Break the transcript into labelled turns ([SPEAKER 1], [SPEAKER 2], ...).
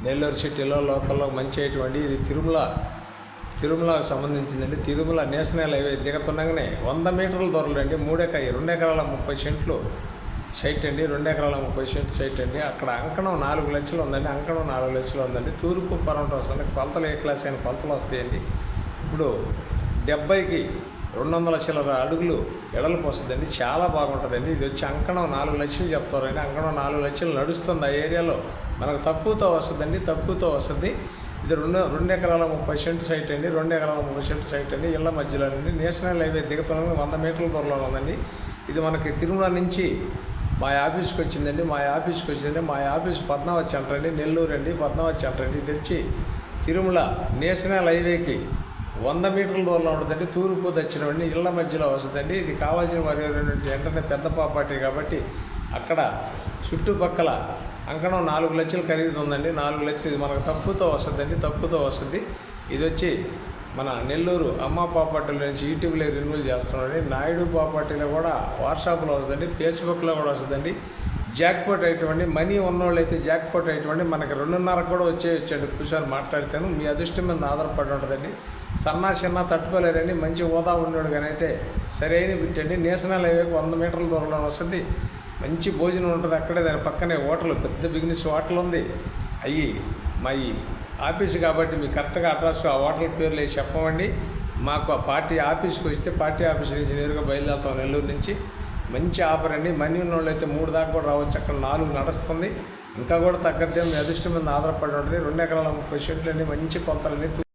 [SPEAKER 1] నెల్లూరు సిటీలో లోకల్లో మంచి అయ్యేటువంటి ఇది తిరుమలకు సంబంధించిందండి. తిరుమల నేషనల్ హైవే దిగుతుండగానే 100 మీటర్ల దూరంలో అండి 2 ఎకరాల 30 సెంట్లు సైట్ అండి. 2 ఎకరాల 30 సెంట్లు సైట్ అండి. అక్కడ అంకణం 4 లక్షలు ఉందండి. అంకణం 4 లక్షలు ఉందండి. తూర్పు పరమట వస్తుంది. కొలతలు ఏ క్లాస్ అయిన కొలతలు వస్తాయండి. ఇప్పుడు 70కి 200 చిల్లర అడుగులు ఎడలకు వస్తుందండి. చాలా బాగుంటుందండి. ఇది వచ్చి అంకణం 4 లక్షలు చెప్తారండి. అంకణం 4 లక్షలు నడుస్తుంది. ఆ ఏరియాలో మనకు తక్కువతో వస్తుందండి. తక్కువతో వస్తుంది. ఇది 2 ఎకరాల 30 సెంటు సైట్ అండి. 2 ఎకరాల 30 సెంటు సైట్ అండి. ఇళ్ల మధ్యలో అండి. నేషనల్ హైవే దిగుతున్న 100 మీటర్ల దూరంలో ఉందండి. ఇది మనకి తిరుమల నుంచి మా ఆఫీస్కి వచ్చిందండి. మా ఆఫీస్ పద్మావతి సెంటర్ అండి. నెల్లూరు అండి. పద్మావతి సెంటర్ అండి. ఇది వచ్చి తిరుమల నేషనల్ హైవేకి 100 మీటర్ల దూరంలో ఉంటుందండి. తూర్పు దక్షిణం అండి. ఇళ్ల మధ్యలో వస్తుందండి. ఇది కావాల్సిన వారి వెంటనే పెద్ద ప్రాపర్టీ కాబట్టి అక్కడ చుట్టుపక్కల అంకణం 4 లక్షలు ఖరీదు ఉందండి. 4 లక్షలు ఇది మనకు తక్కువతో వస్తుందండి. తక్కువతో వస్తుంది. ఇది వచ్చి మన నెల్లూరు అమ్మ ప్రాపర్టీల నుంచి ఈటీవీలో రెన్యూవల్ చేస్తున్నాండి. నాయుడు ప్రాపర్టీలో కూడా వాట్సాప్లో వస్తుందండి. ఫేస్బుక్లో కూడా వస్తుందండి. జాక్పాట్ అయ్యేటువంటి మనీ ఉన్నవాళ్ళు అయితే జాక్పాట్ అయ్యేటువంటి మనకి 2.5 కూడా వచ్చేయచ్చండి. కూర్చొని మాట్లాడితేను మీ అదృష్టం మీద ఆధారపడి ఉంటుందండి. సన్నా చిన్న తట్టుకోలేరండి. మంచి హోదా ఉండేవాడు కానీ అయితే సరైన బిట్టండి. నేషనల్ హైవేకి 100 మీటర్ల దూరంలో వస్తుంది. మంచి భోజనం ఉంటుంది. అక్కడే దాని పక్కనే హోటల్, పెద్ద బిజినెస్ హోటల్ ఉంది. మా ఆఫీసు కాబట్టి మీకు కరెక్ట్గా అడ్రస్ ఆ హోటల్ పేర్లు వేసి చెప్పమండి. మాకు ఆ పార్టీ ఆఫీస్కి వస్తే పార్టీ ఆఫీస్ నుంచి నేరుగా బయలుదేరుతాం. నెల్లూరు నుంచి మంచి ఆఫర్ అండి. మనీ ఉన్న వాళ్ళు అయితే 3 దాకా కూడా రావచ్చు. అక్కడ 4 నడుస్తుంది. ఇంకా కూడా తగ్గద్దేమో మీ అదృష్టం మీద ఆధారపడి ఉంటుంది. 2 ఎకరాల 30 సెంట్లు అండి. మంచి కొలతలండి.